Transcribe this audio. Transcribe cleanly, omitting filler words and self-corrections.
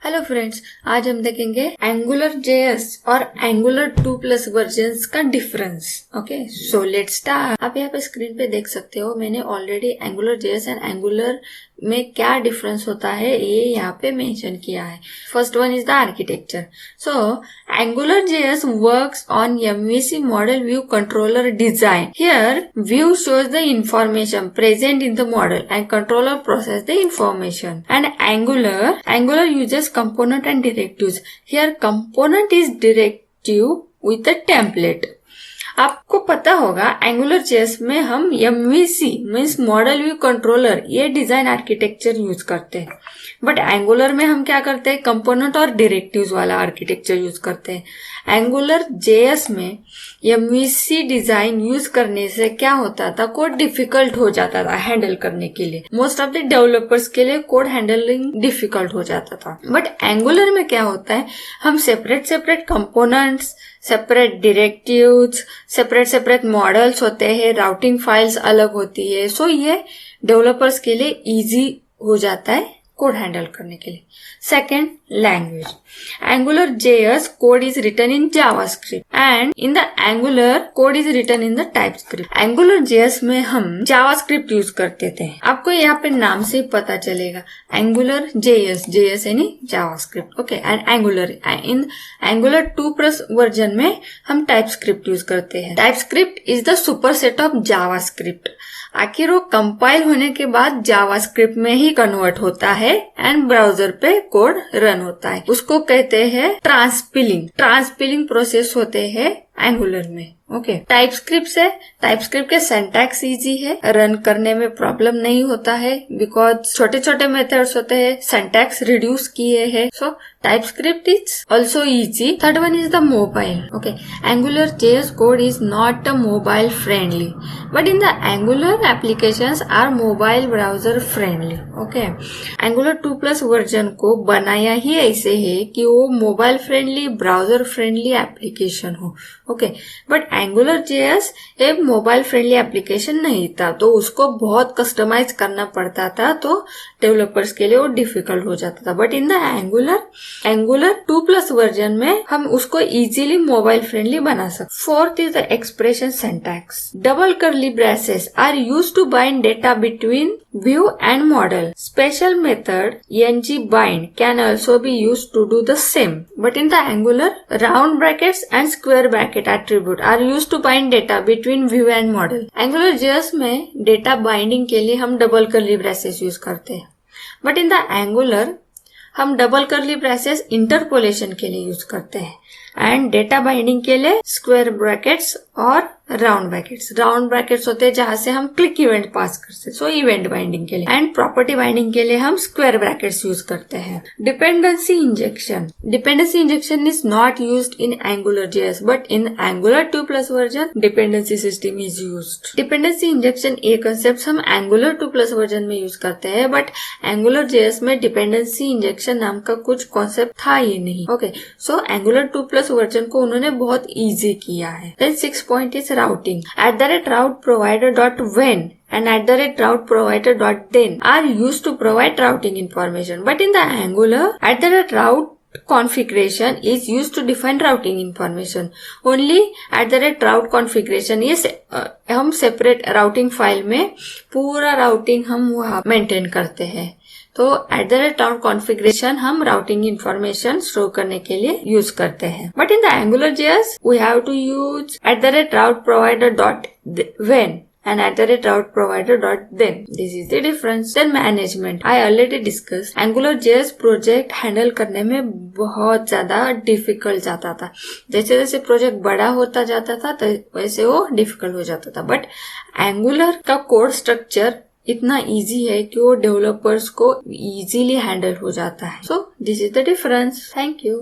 Hello friends, आज हम देखेंगे एंगुलर जेएस और एंगुलर 2+ वर्जन्स का difference. Okay, so let's start. आप यहाँ पे स्क्रीन पे देख सकते हो, मैंने already angular JS and angular में क्या डिफरेंस होता है ये यहाँ पे मेंशन किया है। First one is the architecture. So angular JS works on MVC model view controller design. Here view shows the information present in the model and controller process the information. And Angular uses component and directives. Here component is directive with a template. आपको पता होगा angular JS में हम MVC means model view controller ये design architecture use करते हैं, but angular में हम क्या करते हैं, कंपोनेंट और डायरेक्टिव्स वाला आर्किटेक्चर यूज करते हैं। एंगुलर जेएस में MVC डिजाइन यूज करने से क्या होता था, कोड डिफिकल्ट हो जाता था हैंडल करने के लिए। मोस्ट ऑफ द डेवलपर्स के लिए कोड हैंडलिंग डिफिकल्ट हो जाता था। बट एंगुलर में क्या होता है, हम separate components, separate directives, separate models होते हैं, राउटिंग फाइल्स अलग होती है। सो ये डेवलपर्स के लिए इजी हो जाता है कोड हैंडल करने के लिए। Second, language. Angular JS code is written in JavaScript and in the Angular code is written in the TypeScript. Angular JS में हम जावास्क्रिप्ट यूज करते थे, आपको यहाँ पे नाम से ही पता चलेगा। एंगुलर जेएस यानी JavaScript. Okay, and angular in angular 2+ version में हम टाइपस्क्रिप्ट यूज करते हैं। TypeScript is the superset of JavaScript. आखिर वो कंपाइल होने के बाद जावास्क्रिप्ट में ही कन्वर्ट होता है एंड ब्राउजर पे कोड रन होता है। उसको कहते हैं ट्रांसपिलिंग प्रोसेस होते हैं एंगुलर में। ओके, टाइपस्क्रिप्ट के सिंटैक्स इजी है, रन करने में प्रॉब्लम नहीं होता है बिकॉज छोटे मेथड्स होते हैं, सिंटैक्स रिड्यूस किए हैं। So TypeScript is also easy. Third one is the mobile. Okay, Angular JS code is not mobile friendly, but in the Angular applications are mobile browser friendly. Okay, Angular 2+ version को बनाया ही ऐसे है कि वो mobile friendly, browser friendly application हो। Okay, but Angular JS एक mobile friendly application नहीं था, तो उसको बहुत कस्टमाइज करना पड़ता था, तो डेवलपर्स के लिए वो डिफिकल्ट हो जाता था। But in the Angular 2+ version में हम उसको इजीली मोबाइल फ्रेंडली बना सकते। Fourth is the expression syntax. Double curly braces are used to bind data between view and model. Special method ngBind can also be used to do the same. But in the Angular, round brackets and square bracket attribute are used to bind data between view and model. Angular JS में data binding के लिए हम double curly braces use करते हैं, but in the Angular हम double curly braces interpolation के लिए use करते हैं एंड डेटा बाइंडिंग के लिए स्क्वायर ब्रैकेट्स और राउंड ब्रैकेट्स होते हैं जहां से हम क्लिक इवेंट पास करते हैं। सो इवेंट बाइंडिंग के लिए एंड प्रॉपर्टी बाइंडिंग के लिए हम स्क्वायर ब्रैकेट्स यूज करते हैं। Dependency injection is not used in angular JS, but in angular 2+ version dependency system is used. Dependency injection ये कंसेप्ट हम एंगुलर 2+ वर्जन में यूज करते हैं, बट एंगुलर जेएस में डिपेंडेंसी इंजेक्शन नाम का कुछ कॉन्सेप्ट था ही नहीं। ओके, सो एंगुलर 2+ वर्जन को उन्होंने बहुत इजी किया है। Then 6 point is routing. @routeprovider.when and @routeprovider.then are used to provide routing information. But in the Angular, @route configuration is used to define routing information. Only @route configuration is हम separate routing file में पूरा routing हम वहाँ maintain करते हैं। तो @route configuration हम routing information store करने के लिए यूज करते हैं। But in the Angular JS we have to use @routeprovider.when and @routeprovider.then. This is the difference. Then management. I already discussed. Angular JS project handle करने में बहुत ज्यादा डिफिकल्ट जाता था। जैसे जैसे प्रोजेक्ट बड़ा होता जाता था तो वैसे वो डिफिकल्ट हो जाता था। बट एंगुलर का कोड स्ट्रक्चर इतना इजी है कि वो डेवलपर्स को इजीली हैंडल हो जाता है। So this is the difference. Thank you.